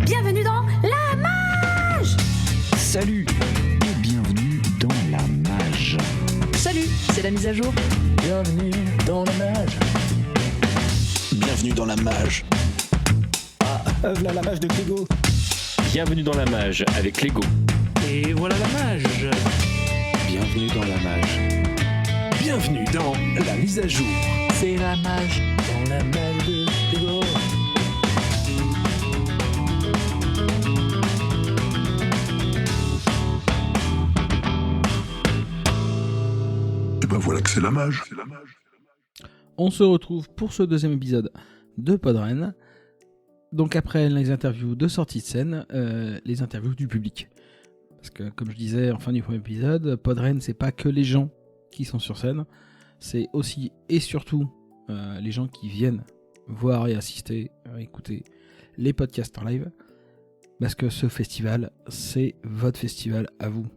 Bienvenue dans La Mage. Salut et bienvenue dans La Mage. Salut, c'est la mise à jour. Bienvenue dans La Mage. Bienvenue dans La Mage. Voilà la mage de Clégo. Bienvenue dans La Mage avec Lego. Et voilà la mage. Bienvenue dans La Mage. Bienvenue dans La Mise à Jour. C'est la mage. Dans La Mage de Clégo. Et ben voilà que c'est la mage. On se retrouve pour ce deuxième épisode de Podren. Donc après les interviews de sortie de scène, les interviews du public. Parce que comme je disais en fin du premier épisode, Podren c'est pas que les gens qui sont sur scène, c'est aussi et surtout les gens qui viennent voir et assister, écouter les podcasts en live. Parce que ce festival, c'est votre festival à vous.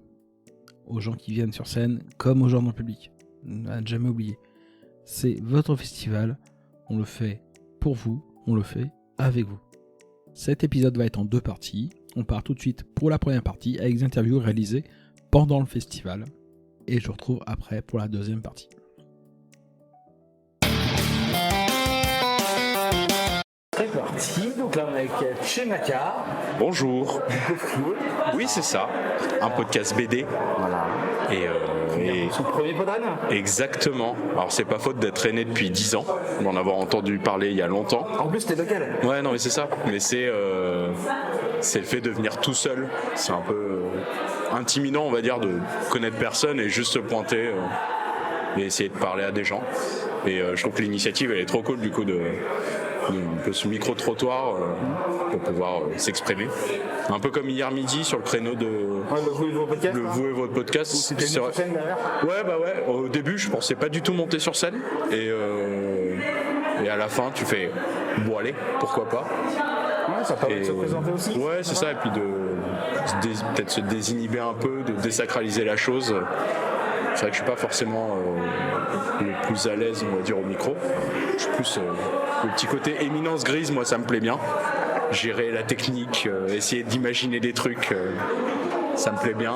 Aux gens qui viennent sur scène comme aux gens dans le public. Ne jamais oublier. C'est votre festival, on le fait pour vous, on le fait avec vous. Cet épisode va être en 2 parties. On part tout de suite pour la première partie avec des interviews réalisées pendant le festival. Et je vous retrouve après pour la deuxième partie. C'est parti. Donc là on est avec Chenaka. Bonjour. Du Coffrier. Oui, c'est ça. Un podcast BD. Voilà. Et Son premier Podren. exactement. Alors c'est pas faute d'être né depuis 10 ans, d'en avoir entendu parler il y a longtemps. En plus t'es local. Ouais, non mais c'est ça. Mais c'est le fait de venir tout seul. C'est un peu intimidant, on va dire, de connaître personne et juste se pointer et essayer de parler à des gens. Et je trouve que l'initiative elle est trop cool du coup de un peu ce micro-trottoir pour pouvoir s'exprimer. Un peu comme hier midi sur le créneau de Vous et vos podcasts. le Vous et votre podcast. C'était C'est vrai. une scène derrière. Ouais. Au début, je pensais pas du tout monter sur scène. Et à la fin, tu fais bon, allez, pourquoi pas. Ouais, ça permet de se présenter aussi. Ouais, c'est ça. Et puis peut-être se désinhiber un peu, de désacraliser la chose. C'est vrai que je suis pas forcément le plus à l'aise, on va dire, au micro. Je suis plus le petit côté éminence grise, moi, ça me plaît bien. Gérer la technique, essayer d'imaginer des trucs, ça me plaît bien.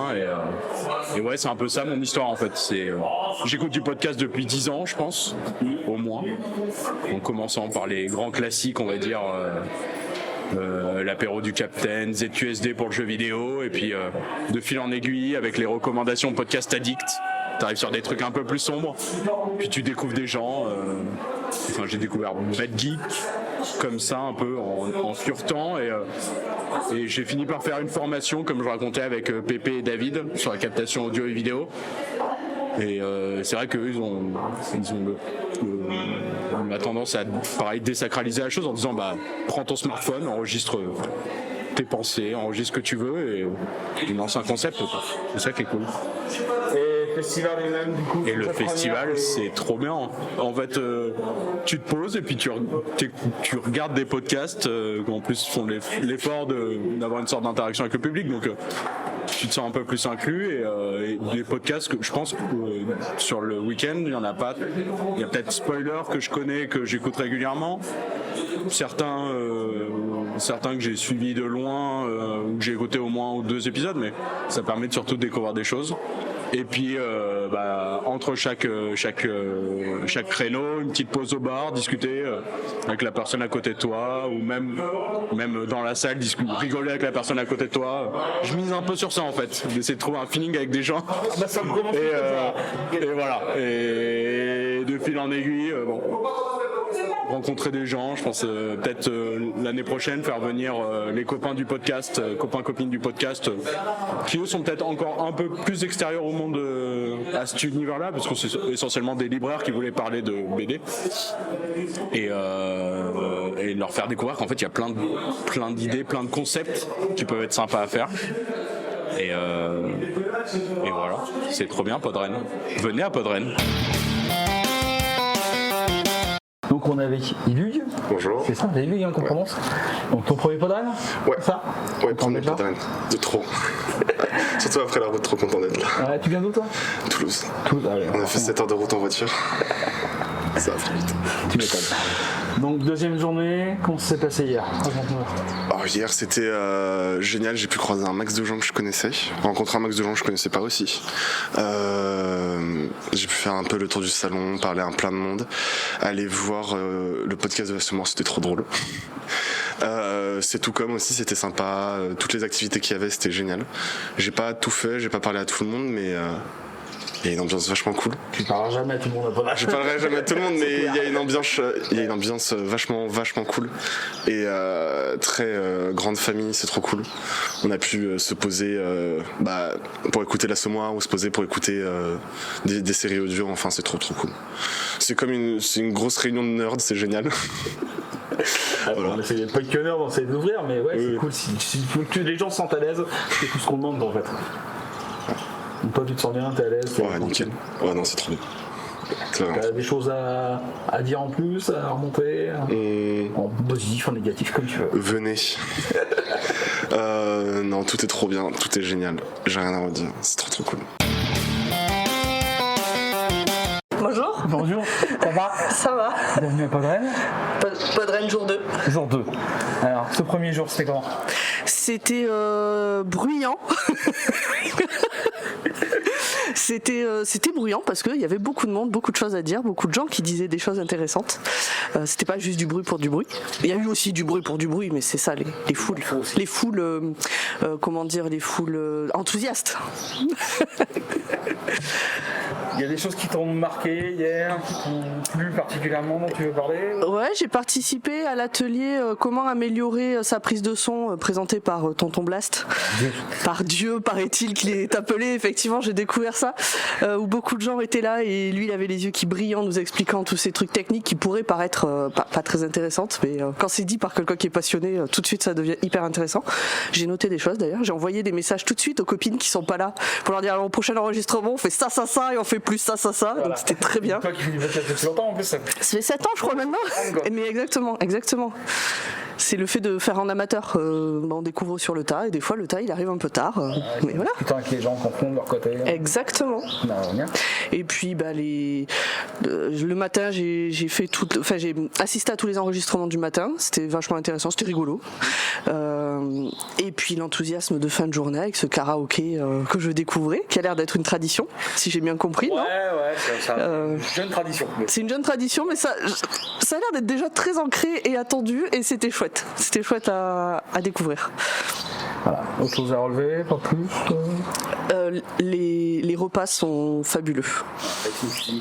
Et ouais, c'est un peu ça mon histoire en fait. J'écoute du podcast depuis 10 ans, je pense, au moins. En commençant par les grands classiques, on va dire. L'apéro du Capitaine, ZQSD pour le jeu vidéo, et puis de fil en aiguille avec les recommandations Podcast Addict. T'arrives sur des trucs un peu plus sombres, puis tu découvres des gens. Enfin, j'ai découvert Bad Geek comme ça, un peu en furetant, et j'ai fini par faire une formation, comme je racontais avec Pépé et David, sur la captation audio et vidéo. Et c'est vrai qu'eux, ils ont la tendance à, pareil, désacraliser la chose en disant prends ton smartphone, enregistre tes pensées, enregistre ce que tu veux et ils lancent un concept. C'est ça qui est cool. Et le festival lui-même du coup. Et le festival, c'est trop bien. En fait, tu te poses et puis tu regardes des podcasts qui en plus font l'effort d'avoir une sorte d'interaction avec le public. Donc tu te sens un peu plus inclus et les podcasts que je pense sur le week-end, il y en a pas. Il y a peut-être Spoiler que je connais, que j'écoute régulièrement. Certains que j'ai suivis de loin, ou que j'ai écouté au moins 1 ou 2 épisodes, mais ça permet surtout de découvrir des choses. Et puis entre chaque créneau, une petite pause au bar, discuter avec la personne à côté de toi, ou même dans la salle, rigoler avec la personne à côté de toi. Je mise un peu sur ça en fait, d'essayer de trouver un feeling avec des gens. Ça me commence Et voilà. Et de fil en aiguille, rencontrer des gens, je pense peut-être l'année prochaine faire venir les copains du podcast, copains-copines du podcast, qui eux sont peut-être encore un peu plus extérieurs au monde à cet univers-là, parce que c'est essentiellement des libraires qui voulaient parler de BD, et leur faire découvrir qu'en fait il y a plein d'idées, plein de concepts qui peuvent être sympas à faire. Et voilà, c'est trop bien Podren. Venez à Podren. Donc on est avec Ilug. Bonjour. C'est ça, c'est Ilug qu'on prononce. Donc ton premier Podren. Ouais. C'est ça. Ouais, premier Podren. De trop. Surtout après la route, trop content d'être là. Ouais, tu viens d'où toi? Toulouse. Toulouse, allez. On a fait 7 heures de route en voiture. Ça va très vite. Tu m'étonnes. Donc deuxième journée, comment ça s'est passé hier? Raconte-moi. Alors, hier c'était génial, j'ai pu croiser un max de gens que je connaissais, rencontrer un max de gens que je connaissais pas aussi. J'ai pu faire un peu le tour du salon, parler à plein de monde, aller voir le podcast de la Semoire, c'était trop drôle. C'est tout comme aussi, c'était sympa, toutes les activités qu'il y avait, c'était génial. J'ai pas tout fait, j'ai pas parlé à tout le monde, mais il y a une ambiance vachement cool. Tu parleras jamais à tout le monde après. Je parlerai jamais à tout le monde, mais il y a une ambiance vachement cool et très grande famille, c'est trop cool. On a pu se poser pour écouter la Semoire ou se poser pour écouter des séries audio. Enfin, c'est trop cool. C'est une grosse réunion de nerds, c'est génial. Voilà. On essaie pas de connard dans cette d'ouvrir, mais ouais, c'est cool. Si les gens se sentent à l'aise, c'est tout ce qu'on demande en fait. Donc toi tu te sens bien, t'es à l'aise. Ouais, nickel. Ouais, non, c'est trop bien. T'as des choses à dire en plus, à remonter, en positif, en négatif, comme tu veux. Venez. Non, tout est trop bien, tout est génial. J'ai rien à redire, c'est trop cool. Bonjour. Bonjour, ça va? Ça va. Bienvenue à Podren. Podren jour 2. Jour 2. Alors, ce premier jour, c'était comment? C'était bruyant. C'était bruyant parce qu'il y avait beaucoup de monde, beaucoup de choses à dire, beaucoup de gens qui disaient des choses intéressantes. C'était pas juste du bruit pour du bruit. Il y a eu aussi du bruit pour du bruit, mais c'est ça les foules. Les foules, les foules enthousiastes. Il y a des choses qui t'ont marqué hier, qui t'ont plu particulièrement, dont tu veux parler? Ouais, j'ai participé à l'atelier comment améliorer sa prise de son présenté par Tonton Blast. Par Dieu, paraît-il qu'il est appelé. Effectivement, j'ai découvert ça, où beaucoup de gens étaient là et lui, il avait les yeux qui brillent en nous expliquant tous ces trucs techniques qui pourraient paraître pas très intéressantes, mais quand c'est dit par quelqu'un qui est passionné, tout de suite ça devient hyper intéressant. J'ai noté des choses d'ailleurs, j'ai envoyé des messages tout de suite aux copines qui sont pas là pour leur dire alors, au prochain enregistrement on fait ça et on fait plus ça. Voilà. Donc c'était très bien. Toi qui fais du podcast depuis longtemps en plus. Ça fait 7 ans je crois maintenant. Mais exactement. C'est le fait de faire en amateur. On découvre sur le tas et des fois le tas il arrive un peu tard. Mais voilà. Tout le temps avec les gens qu'on font de leur côté. Exactement. Et puis le matin j'ai assisté à tous les enregistrements du matin. C'était vachement intéressant, c'était rigolo. Et puis l'enthousiasme de fin de journée avec ce karaoké que je découvrais, qui a l'air d'être une tradition, si j'ai bien compris. Ouais, non c'est une jeune tradition. C'est une jeune tradition, mais ça a l'air d'être déjà très ancré et attendu, et c'était chouette. C'était chouette à découvrir. Voilà. Autre chose à relever, pas plus les repas sont fabuleux.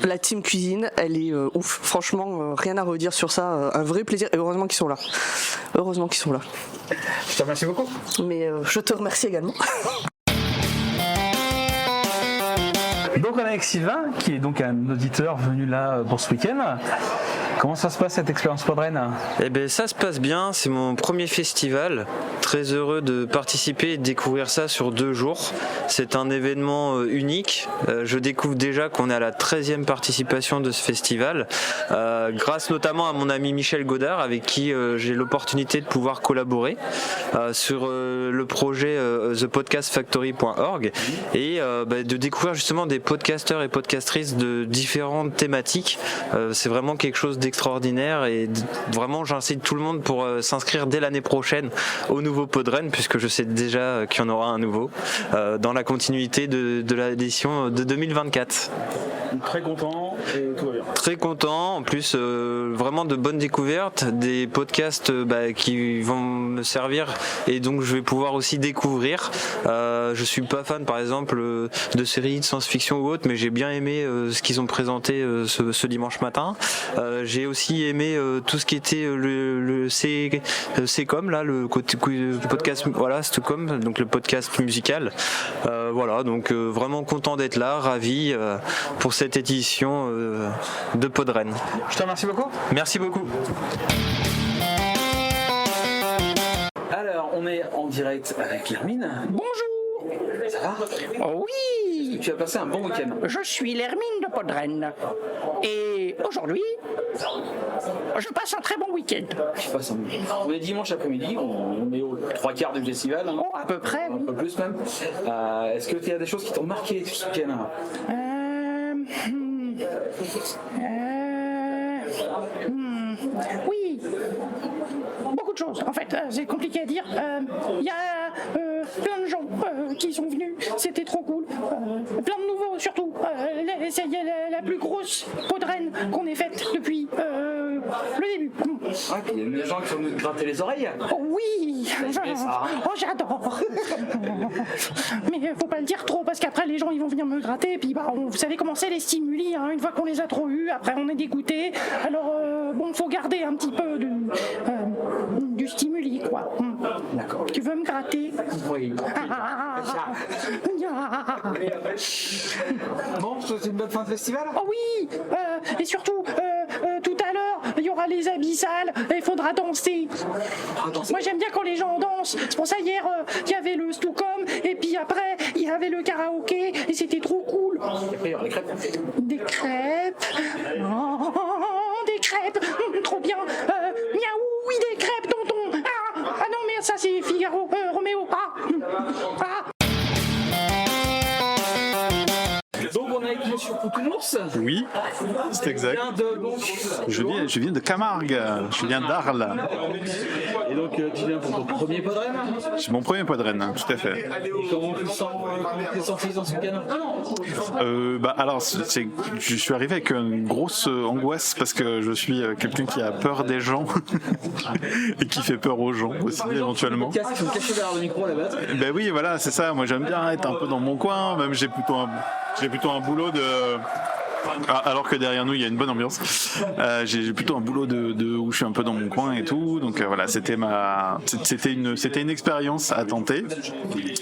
La team cuisine, elle est ouf. Franchement, rien à redire sur ça. Un vrai plaisir, et heureusement qu'ils sont là. Je te remercie beaucoup. Mais je te remercie également. Donc on est avec Sylvain, qui est donc un auditeur venu là pour ce week-end. Comment ça se passe cette expérience Podren? Eh bien ça se passe bien, c'est mon premier festival. Très heureux de participer et de découvrir ça sur 2 jours. C'est un événement unique. Je découvre déjà qu'on est à la 13e participation de ce festival, grâce notamment à mon ami Michel Godard, avec qui j'ai l'opportunité de pouvoir collaborer sur le projet thepodcastfactory.org et de découvrir justement des podcasteurs et podcastrices de différentes thématiques. C'est vraiment quelque chose d'extraordinaire et vraiment j'incite tout le monde pour s'inscrire dès l'année prochaine au nouveau Podren, puisque je sais déjà qu'il y en aura un nouveau dans la continuité de l'édition de 2024. Très content et tout va bien. Très content, en plus vraiment de bonnes découvertes, des podcasts qui vont me servir et donc je vais pouvoir aussi découvrir. Je suis pas fan par exemple de séries de science-fiction ou autre, mais j'ai bien aimé ce qu'ils ont présenté ce dimanche matin. J'ai aussi aimé tout ce qui était le C-Com, là, le podcast, voilà, C-Com, donc le podcast musical. Voilà, donc vraiment content d'être là, ravi pour cette édition de Podren. Je te remercie beaucoup. Merci beaucoup. Alors, on est en direct avec Hermine. Bonjour. Ça va? Oh oui. Tu as passé un bon week-end. Je suis l'Hermine de Podren. Et aujourd'hui, je passe un très bon week-end. On est dimanche après-midi, on est aux 3/4 du festival. Hein. Oh, à peu près. Un peu plus même. Est-ce que tu as des choses qui t'ont marqué ce week-end? Oui, beaucoup de choses. En fait, c'est compliqué à dire. Il y a plein de gens qui sont venus. C'était trop cool. Plein de nouveaux, surtout. C'est la plus grosse podrenne qu'on ait faite depuis le début. Il y a des gens qui sont venus gratter les oreilles. Oh, oui. Oh, j'adore. Mais faut pas le dire trop parce qu'après les gens ils vont venir me gratter et puis vous savez comment c'est les stimuli, hein, une fois qu'on les a trop eus, après on est dégoûté. Alors faut garder un petit peu du stimuli quoi. D'accord. Tu veux me gratter? Oui. Bon, c'est une bonne fin de festival. Oh oui. Et surtout tout à l'heure il y aura les abyssales et il faudra danser. Moi j'aime bien quand les gens dansent. C'est pour ça hier il y avait le Stucom et puis après il y avait le karaoké et c'était trop cool. Et après il y aura les crêpes. Des crêpes. Oh, des crêpes. Trop bien. Miaou, oui des crêpes tonton. Ah non mais ça c'est Figaro. Roméo. Donc on est avec Monsieur Poutounours. Oui, c'est exact. Je viens de Camargue, je viens d'Arles. Et donc tu viens pour ton premier podren? C'est mon premier podren, tout à fait. Et comment tu t'es senti dans ce week-end? Alors, je suis arrivé avec une grosse angoisse parce que je suis quelqu'un qui a peur des gens et qui fait peur aux gens aussi éventuellement. Ils sont cachés derrière le micro à la base. Ben oui, voilà, c'est ça. Moi, j'aime bien être un peu dans mon coin. Même j'ai plutôt un boulot de. Alors que derrière nous il y a une bonne ambiance. J'ai plutôt un boulot de où je suis un peu dans mon coin et tout. Donc voilà, c'était une expérience à tenter.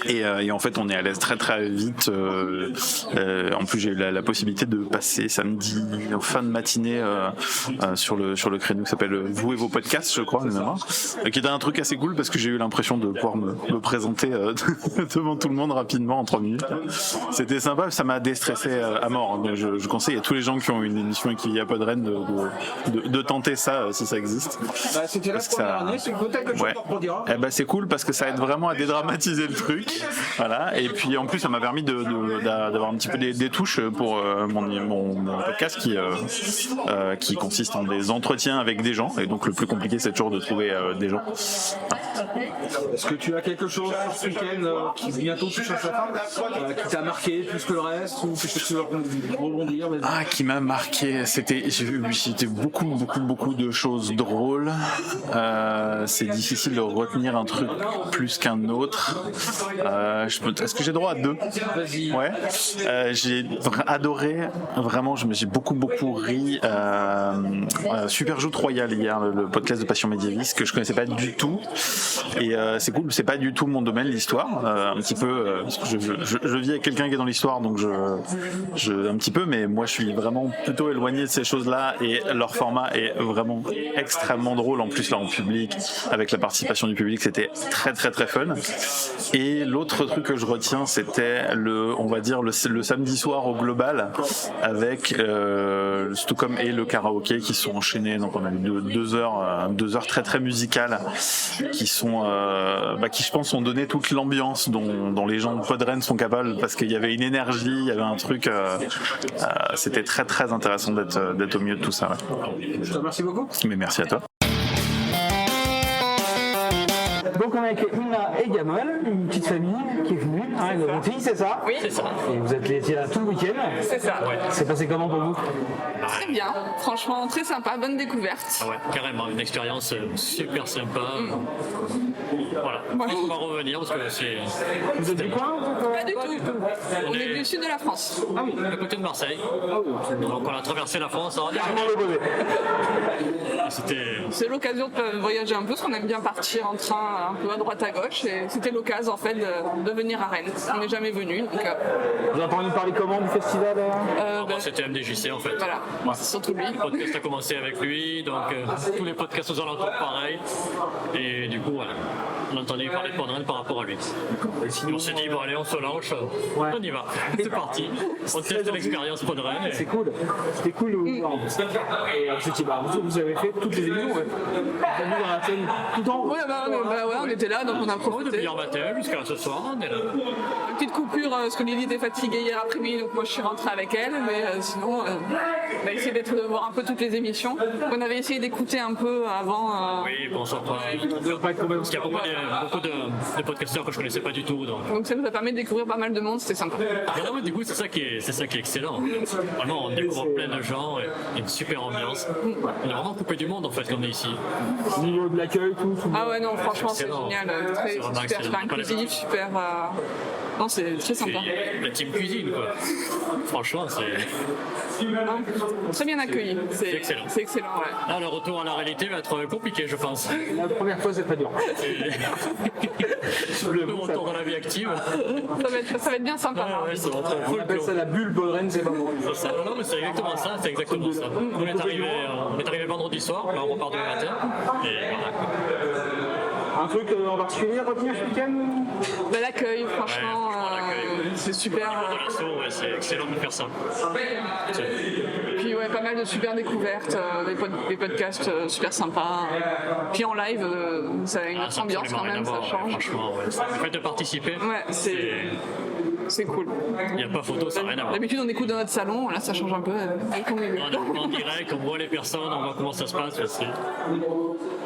Et en fait on est à l'aise très très vite. En plus j'ai eu la possibilité de passer samedi en fin de matinée sur le créneau qui s'appelle Vous et vos podcasts, je crois, qui était un truc assez cool parce que j'ai eu l'impression de pouvoir me présenter devant tout le monde rapidement en 3 minutes. C'était sympa, ça m'a déstressé à mort. Donc je conseille à tous les gens qui ont une émission et qui y a Podren de tenter ça si ça existe. C'était la première année, c'est peut-être que tu reproduiras. C'est cool parce que ça aide vraiment à dédramatiser le truc. Voilà. Et puis en plus ça m'a permis d'avoir un petit peu des touches pour mon podcast qui consiste en des entretiens avec des gens. Et donc le plus compliqué c'est toujours de trouver des gens. Est-ce que tu as quelque chose sur ce week-end qui bientôt touche à sa fin, qui t'a marqué plus que le reste, ou que tu veux rebondir? Qui m'a marqué, c'était beaucoup de choses drôles. C'est difficile de retenir un truc plus qu'un autre. Est-ce que j'ai droit à 2? Vas-y. Ouais. J'ai adoré, vraiment, j'ai beaucoup ri. Super Joute Royale hier, le podcast de Passion Médiéviste que je connaissais pas du tout. Et c'est cool, c'est pas du tout mon domaine, l'histoire. Un petit peu, parce que je vis avec quelqu'un qui est dans l'histoire, donc un petit peu, mais moi je suis vraiment plutôt éloigné de ces choses-là et leur format est vraiment extrêmement drôle. En plus là en public, avec la participation du public, c'était très très très fun. Et l'autre truc que je retiens, c'était le samedi soir au global avec le Stucom et le karaoké qui sont enchaînés. Donc on a eu 2 heures très très musicales qui sont qui je pense ont donné toute l'ambiance dont les gens de Podren sont capables, parce qu'il y avait une énergie, il y avait un truc, c'était très très intéressant d'être au milieu de tout ça. Ouais. Je te remercie beaucoup. Mais merci à toi. Donc on est avec Ina et Gamal, une petite famille qui est venue, avec votre fille, c'est ça? Oui, c'est ça. Et vous êtes laissés là tout le week-end? C'est ça. Ouais. C'est passé comment pour vous? Très bien, franchement très sympa, bonne découverte. Ouais, carrément, une expérience super sympa. Voilà, on va revenir parce que c'est... Vous êtes du coin? Pas du tout. On est du sud de la France. Ah oui, à côté de Marseille. Donc on a traversé la France. C'est l'occasion de voyager un peu, parce qu'on aime bien partir en train un peu à droite à gauche, et c'était l'occasion en fait de venir à Rennes. On n'est jamais venu. Donc, vous avez entendu parler comment du festival? C'était MDJC en fait. Voilà, c'est surtout lui. Le podcast a commencé avec lui, donc tous les podcasts aux alentours pareil. Et du coup, voilà, on a entendu parler de Podren par rapport à lui. Et on s'est dit, bon allez, on se lance, on y va. C'est parti. On teste l'expérience Podren. C'est cool. C'était cool. Vous avez fait toutes les émissions, ouais. Vous avez vu dans la scène tout le temps? Ouais, on était là, donc on a profité. Depuis hier matin jusqu'à ce soir, on est là. Une petite coupure, parce que Lily était fatiguée hier après-midi, donc moi je suis rentrée avec elle, mais sinon, On a essayé de voir un peu toutes les émissions. On avait essayé d'écouter un peu avant. Oui, bon, ça pas être parce qu'il y a beaucoup de podcasteurs que je connaissais pas du tout. Donc ça nous a permis de découvrir pas mal de monde, c'était sympa. Et là, du coup, c'est ça qui est excellent. Vraiment, on découvre plein de gens, et une super ambiance. On est vraiment coupé du monde en fait quand on est ici. Au niveau de l'accueil, tout. Ah ouais, non, franchement, c'est génial. Super inclusif, super. Non, c'est très sympa. La team cuisine, quoi. Franchement, c'est. Très bien accueilli. C'est excellent. C'est excellent, ouais. Là, le retour à la réalité va être compliqué, je pense. La première fois, c'est pas dur. Le retour dans la vie active. Ça va être bien sympa. Ouais, ça va être On appelle ça la bulle Podren, c'est pas bon. Non, mais c'est exactement ça. C'est exactement ça. On est arrivé vendredi soir, là, on repart demain matin. Et voilà. Un truc en particulier à retenir ce week-end? L'accueil, franchement, c'est super. C'est excellent de faire ça. Puis ouais, pas mal de super découvertes, des podcasts super sympas. Puis en live, ça a une autre ambiance quand même, ça change. Franchement, ouais. Le fait de participer, c'est cool. Il n'y a pas photo, ça n'a rien à voir. D'habitude, on écoute dans notre salon, là ça change un peu. En direct, on voit les personnes, on voit comment ça se passe.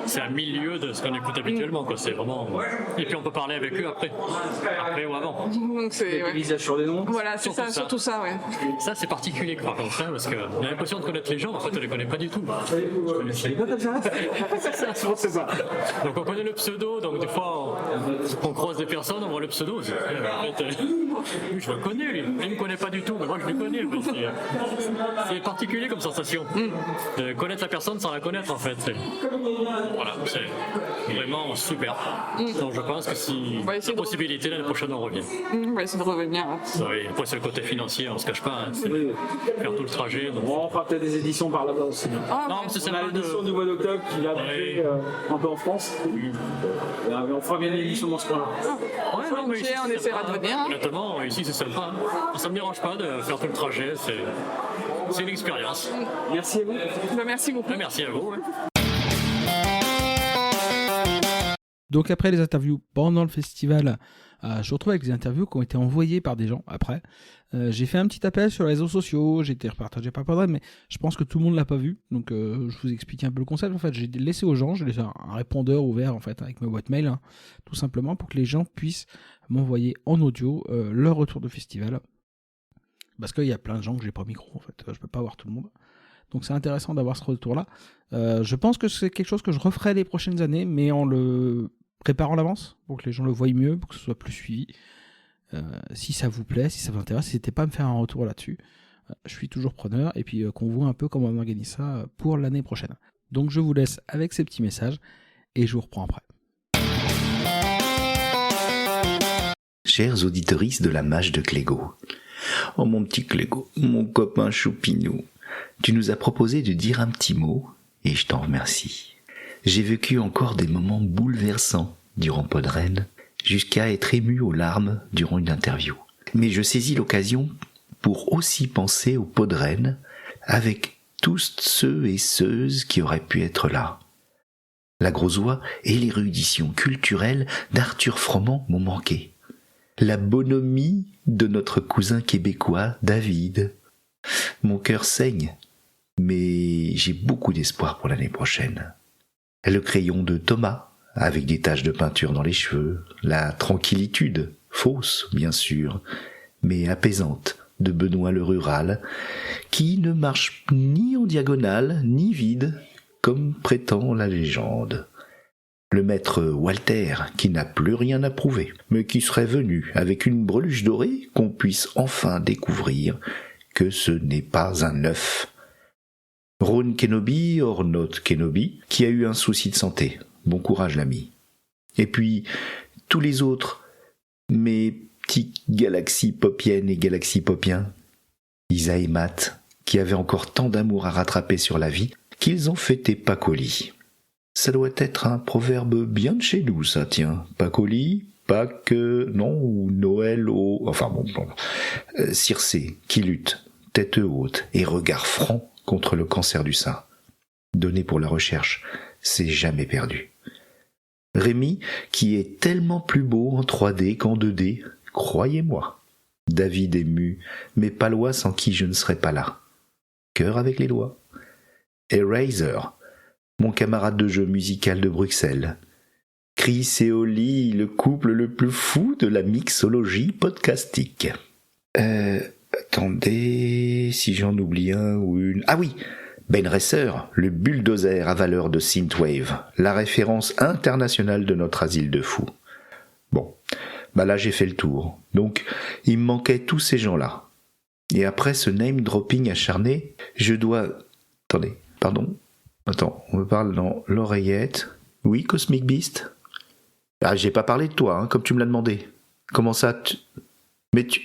C'est à milieu de ce qu'on écoute habituellement, quoi. C'est vraiment. Et puis on peut parler avec eux après ou avant. Donc c'est. Des visages sur des noms. Voilà, c'est ça, surtout ça, ouais. Ça, c'est particulier par contre, hein, parce qu'on a l'impression de connaître les gens, en fait, on les connaît pas du tout. Je connaissais pas comme ça. C'est ça. Donc on connaît le pseudo, donc des fois on croise des personnes, on voit le pseudo. En fait, je le connais, lui. Il me connaît pas du tout, mais moi je le connais. C'est particulier comme sensation. De connaître la personne sans la connaître, en fait. Voilà, c'est vraiment super. Donc je pense que si la possibilité, l'année prochaine, on revient. On va essayer de revenir. Oui, après c'est le côté financier, on se cache pas. C'est faire tout le trajet. Donc... Bon, on fera peut-être des éditions par là-bas aussi. Non, c'est on a l'édition du mois d'octobre qui va arriver un peu en France. On fera bien l'édition dans ce coin-là. Ouais, non, mais ici, on essaiera de venir. Honnêtement, ici c'est sympa. Ça me dérange pas de faire tout le trajet. C'est une expérience. Merci à vous. Merci beaucoup. Merci à vous. Ouais. Donc après les interviews pendant le festival, je me retrouve avec des interviews qui ont été envoyées par des gens après. J'ai fait un petit appel sur les réseaux sociaux, j'ai été repartagé par Podren, mais je pense que tout le monde l'a pas vu. Donc je vous explique un peu le concept. En fait, j'ai laissé aux gens, j'ai laissé un répondeur ouvert en fait avec ma boîte mail, tout simplement pour que les gens puissent m'envoyer en audio leur retour de festival. Parce qu'il y a plein de gens que j'ai pas micro en fait, je peux pas voir tout le monde. Donc c'est intéressant d'avoir ce retour-là. Je pense que c'est quelque chose que je referai les prochaines années, mais en le préparant à l'avance, pour que les gens le voient mieux, pour que ce soit plus suivi. Si ça vous plaît, si ça vous intéresse, n'hésitez pas à me faire un retour là-dessus. Je suis toujours preneur, et puis qu'on voit un peu comment on organise ça pour l'année prochaine. Donc je vous laisse avec ces petits messages, et je vous reprends après. Chers auditeuristes de la Mage de Clégo. Oh mon petit Clégo, mon copain Choupinou, tu nous as proposé de dire un petit mot, et je t'en remercie. J'ai vécu encore des moments bouleversants durant Podren, jusqu'à être ému aux larmes durant une interview. Mais je saisis l'occasion pour aussi penser au Podren, avec tous ceux et ceuses qui auraient pu être là. La grosse voix et l'érudition culturelle d'Arthur Froment m'ont manqué. La bonhomie de notre cousin québécois, David. Mon cœur saigne, mais j'ai beaucoup d'espoir pour l'année prochaine. Le crayon de Thomas, avec des taches de peinture dans les cheveux, la tranquillitude, fausse bien sûr, mais apaisante, de Benoît le rural, qui ne marche ni en diagonale, ni vide, comme prétend la légende. Le maître Walter, qui n'a plus rien à prouver, mais qui serait venu avec une breluche dorée qu'on puisse enfin découvrir que ce n'est pas un œuf. Ron Kenobi, hors note Kenobi, qui a eu un souci de santé. Bon courage l'ami. Et puis, tous les autres, mes petits galaxies popiennes et galaxies popiens, Isa et Matt, qui avaient encore tant d'amour à rattraper sur la vie, qu'ils ont fêté Pâques au lit. Ça doit être un proverbe bien de chez nous, ça, tiens. Pâques au lit, Pâques, non, ou Noël au... Enfin bon. Circé, qui lutte, tête haute et regard franc contre le cancer du sein. Donné pour la recherche, c'est jamais perdu. Rémi, qui est tellement plus beau en 3D qu'en 2D, croyez-moi. David ému, mais Palois sans qui je ne serais pas là. cœur avec les doigts. Eraser, mon camarade de jeu musical de Bruxelles. Chris et Oli, le couple le plus fou de la mixologie podcastique. Attendez, si j'en oublie un ou une... Ah oui, Ben Resser, le bulldozer à valeur de Synthwave, la référence internationale de notre asile de fous. Bon, bah là j'ai fait le tour, donc il me manquait tous ces gens-là. Et après ce name-dropping acharné, je dois... Attendez, pardon. Attends, on me parle dans l'oreillette. Oui, Cosmic Beast ? Ah, j'ai pas parlé de toi, hein, comme tu me l'as demandé. Comment ça Mais tu...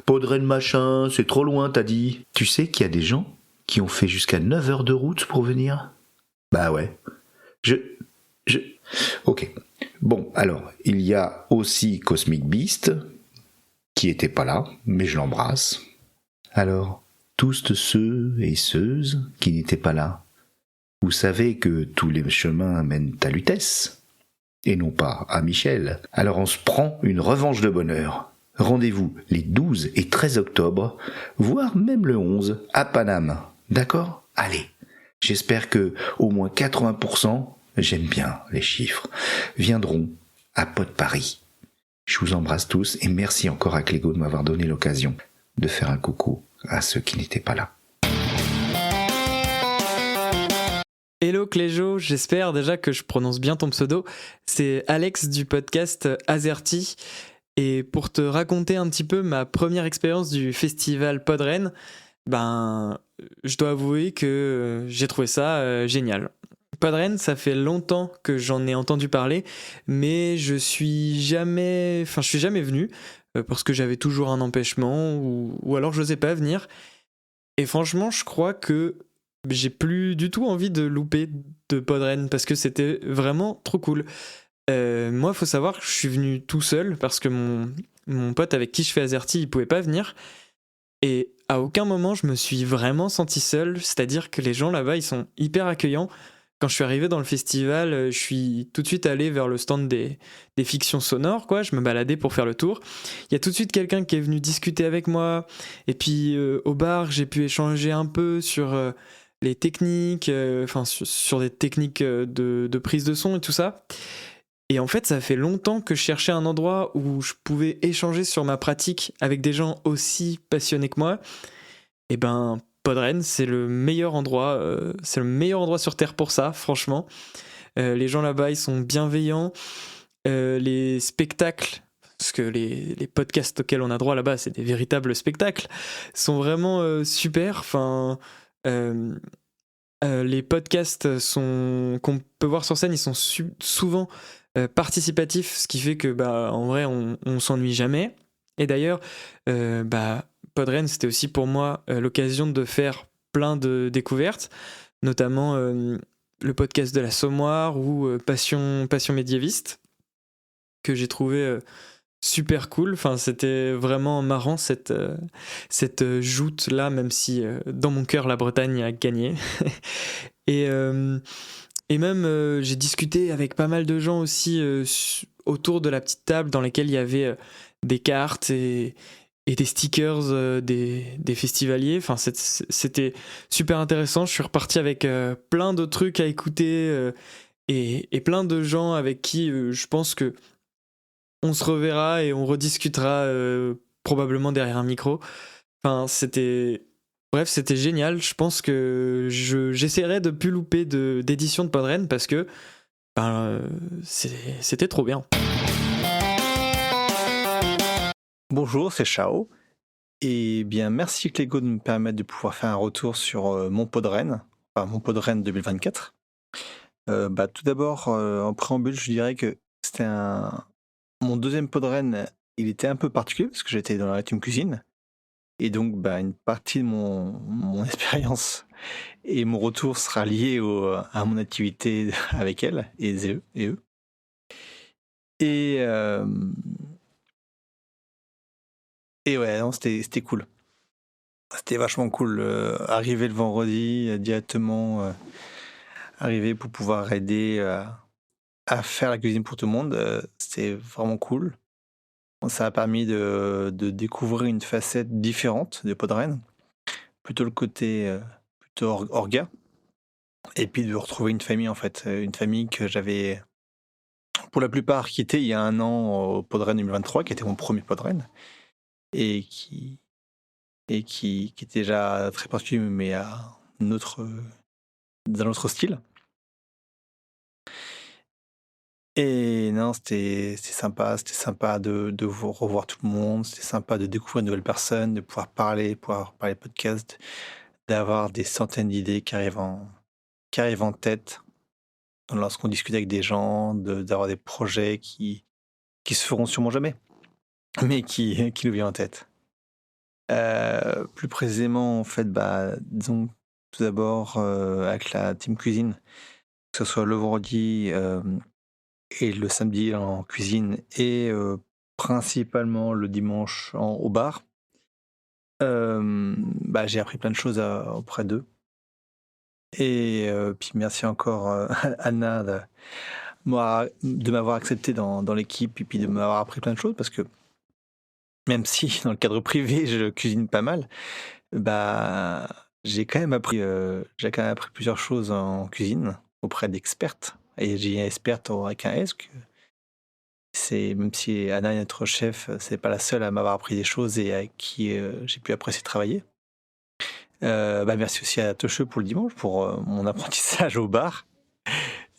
Podren machin, c'est trop loin, t'as dit. Tu sais qu'il y a des gens qui ont fait jusqu'à 9 heures de route pour venir ? Bah ouais. Ok. Bon, alors, il y a aussi Cosmic Beast, qui était pas là, mais je l'embrasse. Alors, tous ceux et ceuses qui n'étaient pas là, vous savez que tous les chemins mènent à Lutèce, et non pas à Michel. Alors on se prend une revanche de bonheur. Rendez-vous les 12 et 13 octobre, voire même le 11, à Paname. D'accord ? Allez, j'espère que au moins 80%, j'aime bien les chiffres, viendront à Pod Paris. Je vous embrasse tous et merci encore à Clégo de m'avoir donné l'occasion de faire un coucou à ceux qui n'étaient pas là. Hello Cléjo, j'espère déjà que je prononce bien ton pseudo. C'est Alex du podcast Azerty. Et pour te raconter un petit peu ma première expérience du festival Podren, je dois avouer que j'ai trouvé ça génial. Podren, ça fait longtemps que j'en ai entendu parler, mais je suis jamais venu parce que j'avais toujours un empêchement ou alors je n'osais pas venir. Et franchement, je crois que j'ai plus du tout envie de louper de Podren parce que c'était vraiment trop cool. Moi, il faut savoir que je suis venu tout seul parce que mon pote avec qui je fais Azerty, il pouvait pas venir. Et à aucun moment, je me suis vraiment senti seul. C'est-à-dire que les gens là-bas, ils sont hyper accueillants. Quand je suis arrivé dans le festival, je suis tout de suite allé vers le stand des fictions sonores, quoi. Je me baladais pour faire le tour. Il y a tout de suite quelqu'un qui est venu discuter avec moi. Et puis au bar, j'ai pu échanger un peu sur les techniques, sur des techniques de prise de son et tout ça. Et en fait, ça fait longtemps que je cherchais un endroit où je pouvais échanger sur ma pratique avec des gens aussi passionnés que moi. Et Podren, c'est le meilleur endroit sur Terre pour ça, franchement. Les gens là-bas, ils sont bienveillants. Les spectacles, parce que les podcasts auxquels on a droit là-bas, c'est des véritables spectacles, sont vraiment super. Les podcasts qu'on peut voir sur scène, ils sont souvent participatifs, ce qui fait que en vrai, on s'ennuie jamais. Et d'ailleurs, Podren, c'était aussi pour moi l'occasion de faire plein de découvertes, notamment le podcast de la Sommoire ou Passion médiéviste, que j'ai trouvé super cool. Enfin, c'était vraiment marrant cette joute-là, même si dans mon cœur, la Bretagne a gagné. Et même, j'ai discuté avec pas mal de gens aussi autour de la petite table dans laquelle il y avait des cartes et des stickers des festivaliers. Enfin, c'était super intéressant. Je suis reparti avec plein de trucs à écouter et plein de gens avec qui je pense que on se reverra et on rediscutera probablement derrière un micro. Enfin, c'était génial. Je pense que j'essaierai de plus louper d'édition de Podren parce que c'était trop bien. Bonjour, c'est Chao. Et bien, merci Clégo de me permettre de pouvoir faire un retour sur mon Podren, mon Podren 2024. Tout d'abord, en préambule, je dirais que c'était mon deuxième Podren, il était un peu particulier parce que j'étais dans la team cuisine. Et donc, une partie de mon expérience et mon retour sera lié à mon activité avec elle et eux. Et ouais, non, c'était cool. C'était vachement cool. Arriver le vendredi, directement arriver pour pouvoir aider à faire la cuisine pour tout le monde, c'était vraiment cool. Ça a permis de découvrir une facette différente de Podren. plutôt le côté plutôt orga. Et puis de retrouver une famille, en fait. Une famille que j'avais, pour la plupart, quitté il y a un an au Podren 2023, qui était mon premier Podren, et qui était déjà très particulier, mais dans un autre style. Et non, c'était sympa de revoir tout le monde, c'était sympa de découvrir de nouvelles personnes, de pouvoir parler podcast, d'avoir des centaines d'idées qui arrivent en tête lorsqu'on discute avec des gens, d'avoir des projets qui se feront sûrement jamais, mais qui nous viennent en tête. Plus précisément, en fait, disons tout d'abord avec la team cuisine, que ce soit le vendredi et le samedi en cuisine et principalement le dimanche au bar. J'ai appris plein de choses auprès d'eux. Et puis merci encore Anna de m'avoir accepté dans l'équipe et puis de m'avoir appris plein de choses, parce que même si dans le cadre privé je cuisine pas mal, j'ai quand même appris plusieurs choses en cuisine auprès d'expertes. Et j'ai experte avec un S, même si Anna est notre chef, c'est pas la seule à m'avoir appris des choses et avec qui j'ai pu apprécier travailler. Merci aussi à Tocheux pour le dimanche, pour mon apprentissage au bar.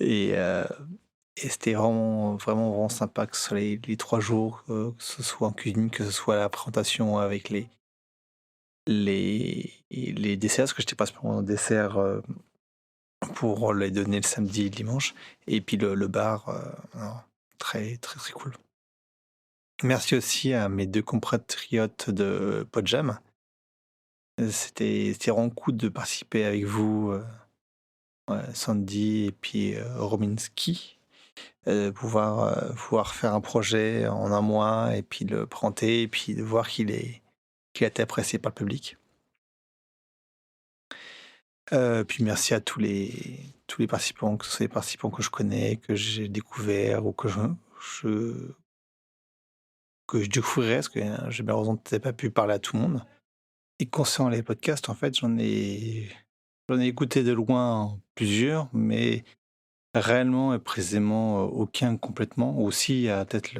Et c'était vraiment sympa, que ce soit les 3 jours, que ce soit en cuisine, que ce soit la présentation avec les desserts, parce que j'étais principalement en dessert pour les donner le samedi et le dimanche. Et puis le bar, très, très, très cool. Merci aussi à mes 2 compatriotes de Podjam. C'était vraiment cool de participer avec vous, Sandy et puis Rominski, pouvoir faire un projet en un mois et puis le présenter et puis de voir qu'il a été apprécié par le public. Puis merci à tous les participants, que ce soit les participants que je connais, que j'ai découverts ou que je découvrirai, parce que j'ai malheureusement peut-être pas pu parler à tout le monde. Et concernant les podcasts, en fait, j'en ai écouté de loin plusieurs, mais réellement et précisément aucun complètement. Aussi, il y a peut-être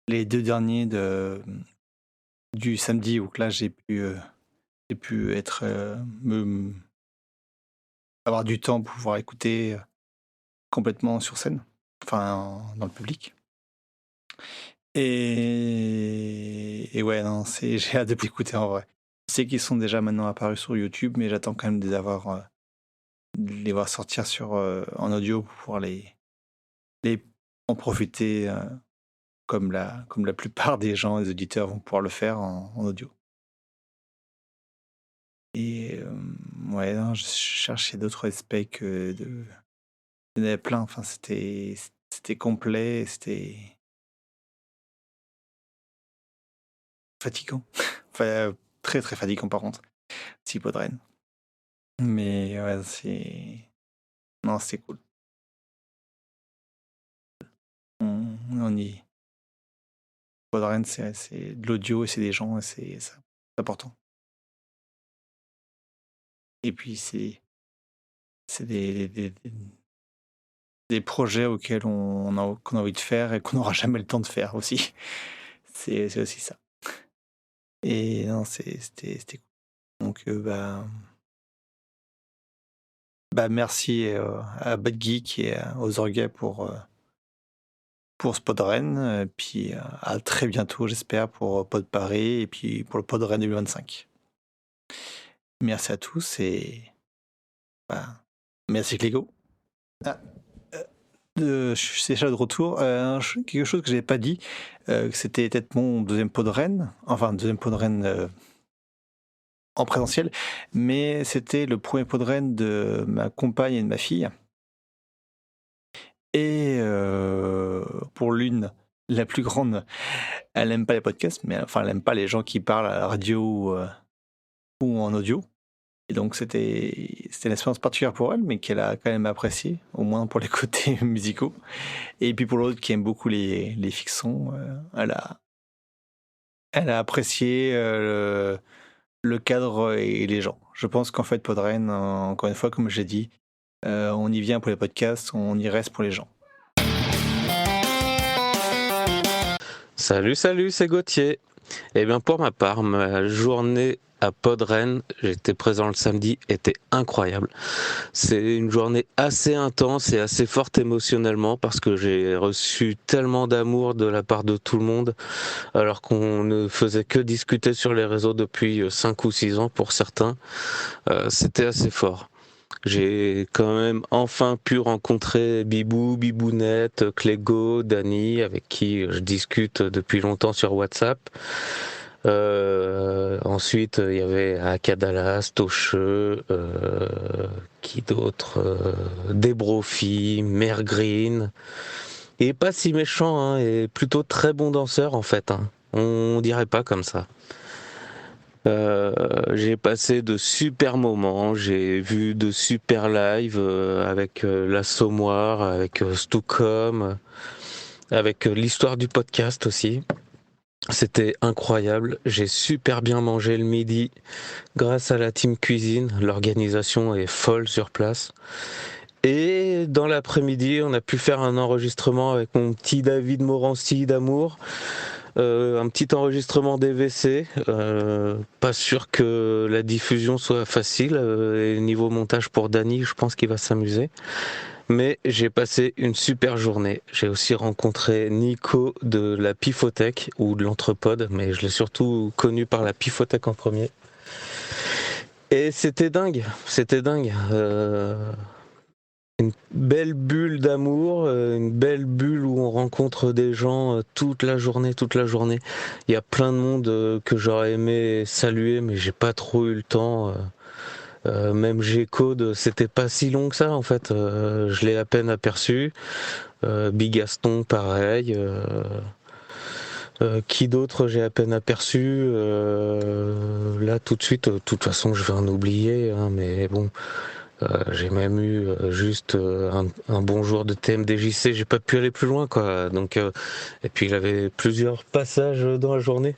les 2 derniers du samedi, où là j'ai pu être avoir du temps pour pouvoir écouter complètement sur scène, enfin dans le public. Et ouais, non, j'ai hâte de écouter en vrai. Je sais qu'ils sont déjà maintenant apparus sur YouTube, mais j'attends quand même de les voir sortir en audio pour pouvoir les en profiter comme la plupart des gens, des auditeurs vont pouvoir le faire en audio. Et ouais, non, je cherchais d'autres aspects il y en avait plein, enfin c'était complet, c'était fatigant. Enfin, très très fatigant par contre, si Podren. Mais ouais, c'était cool. On y... Podren, c'est de l'audio et c'est des gens, et c'est important. Et puis c'est des projets auxquels qu'on a envie de faire et qu'on n'aura jamais le temps de faire aussi. C'est aussi ça. Et non, c'était cool. Donc merci à Bad Geek et aux Orgues pour ce Podren, puis à très bientôt, j'espère, pour Pod Paris et puis pour le Podren 2025. Merci à tous et merci Clégo. C'est déjà de retour. Quelque chose que j'avais pas dit, c'était peut-être mon deuxième Podren, en présentiel, mais c'était le premier Podren de ma compagne et de ma fille. Et pour l'une, la plus grande, elle n'aime pas les podcasts, mais elle n'aime pas les gens qui parlent à la radio ou en audio. Et donc c'était une expérience particulière pour elle, mais qu'elle a quand même appréciée, au moins pour les côtés musicaux. Et puis pour l'autre qui aime beaucoup les fictions, elle a apprécié le cadre et les gens. Je pense qu'en fait, Podren, encore une fois, comme j'ai dit, on y vient pour les podcasts, on y reste pour les gens. Salut, c'est Gauthier. Eh bien, pour ma part, ma journée à Podren, j'étais présent le samedi, était incroyable. C'est une journée assez intense et assez forte émotionnellement parce que j'ai reçu tellement d'amour de la part de tout le monde alors qu'on ne faisait que discuter sur les réseaux depuis 5 ou 6 ans pour certains. C'était assez fort. J'ai quand même enfin pu rencontrer Bibou, Bibounette, Clégo, Dany, avec qui je discute depuis longtemps sur WhatsApp. Ensuite, il y avait Akadalas, Tocheux, qui d'autre, Debrofi, Mère Green. Et pas si méchant, hein, et plutôt très bon danseur en fait. Hein. On dirait pas comme ça. J'ai passé de super moments, j'ai vu de super lives avec l'Assommoir, avec Stucom, avec l'histoire du podcast aussi. C'était incroyable, j'ai super bien mangé le midi grâce à la team cuisine, l'organisation est folle sur place. Et dans l'après-midi, on a pu faire un enregistrement avec mon petit David Morancy d'Amour. Un petit enregistrement DVC, pas sûr que la diffusion soit facile, et niveau montage pour Dany, je pense qu'il va s'amuser. Mais j'ai passé une super journée. J'ai aussi rencontré Nico de la Pifothèque, ou de l'Entrepode, mais je l'ai surtout connu par la Pifothèque en premier. Et c'était dingue. Une belle bulle d'amour, une belle bulle où on rencontre des gens toute la journée. Il y a plein de monde que j'aurais aimé saluer, mais j'ai pas trop eu le temps. Même G-Code, c'était pas si long que ça en fait. Je l'ai à peine aperçu. Big Gaston, pareil. Qui d'autre j'ai à peine aperçu. Là tout de suite, de toute façon je vais en oublier, hein, mais bon. J'ai même eu juste un bonjour de TMDJC, j'ai pas pu aller plus loin quoi. Donc et puis il avait plusieurs passages dans la journée.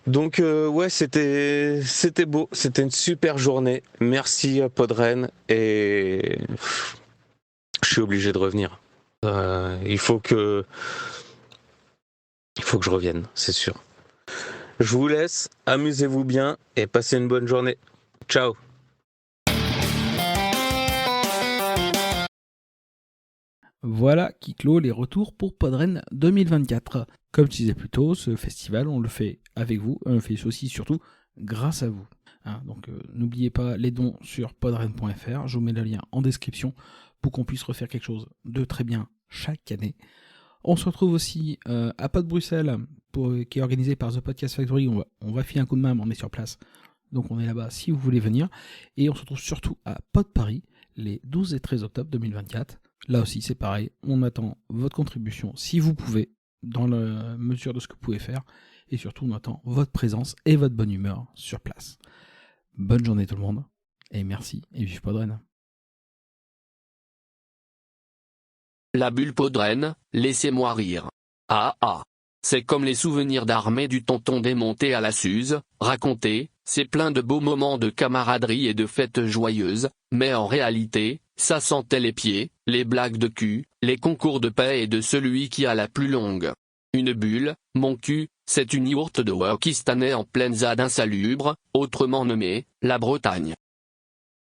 Donc ouais, c'était beau, c'était une super journée. Merci à Podren et je suis obligé de revenir. Il faut que je revienne, c'est sûr. Je vous laisse, amusez-vous bien et passez une bonne journée. Ciao. Voilà qui clôt les retours pour Podren 2024. Comme je disais plus tôt, ce festival, on le fait avec vous, on le fait aussi surtout grâce à vous. Hein, donc n'oubliez pas les dons sur podren.fr, je vous mets le lien en description pour qu'on puisse refaire quelque chose de très bien chaque année. On se retrouve aussi à Pod Bruxelles, qui est organisé par The Podcast Factory, on va filer un coup de main, on est sur place, donc on est là-bas si vous voulez venir. Et on se retrouve surtout à Pod Paris, les 12 et 13 octobre 2024. Là aussi, c'est pareil, on attend votre contribution, si vous pouvez, dans la mesure de ce que vous pouvez faire, et surtout, on attend votre présence et votre bonne humeur sur place. Bonne journée tout le monde, et merci, et vive Podren. La bulle Podren, laissez-moi rire. Ah ah. C'est comme les souvenirs d'armée du tonton démonté à la Suze, raconté, c'est plein de beaux moments de camaraderie et de fêtes joyeuses, mais en réalité, ça sentait les pieds, les blagues de cul, les concours de paix et de celui qui a la plus longue. Une bulle, mon cul, c'est une yourte de Wakistanais en pleine ZAD insalubre, autrement nommée, la Bretagne.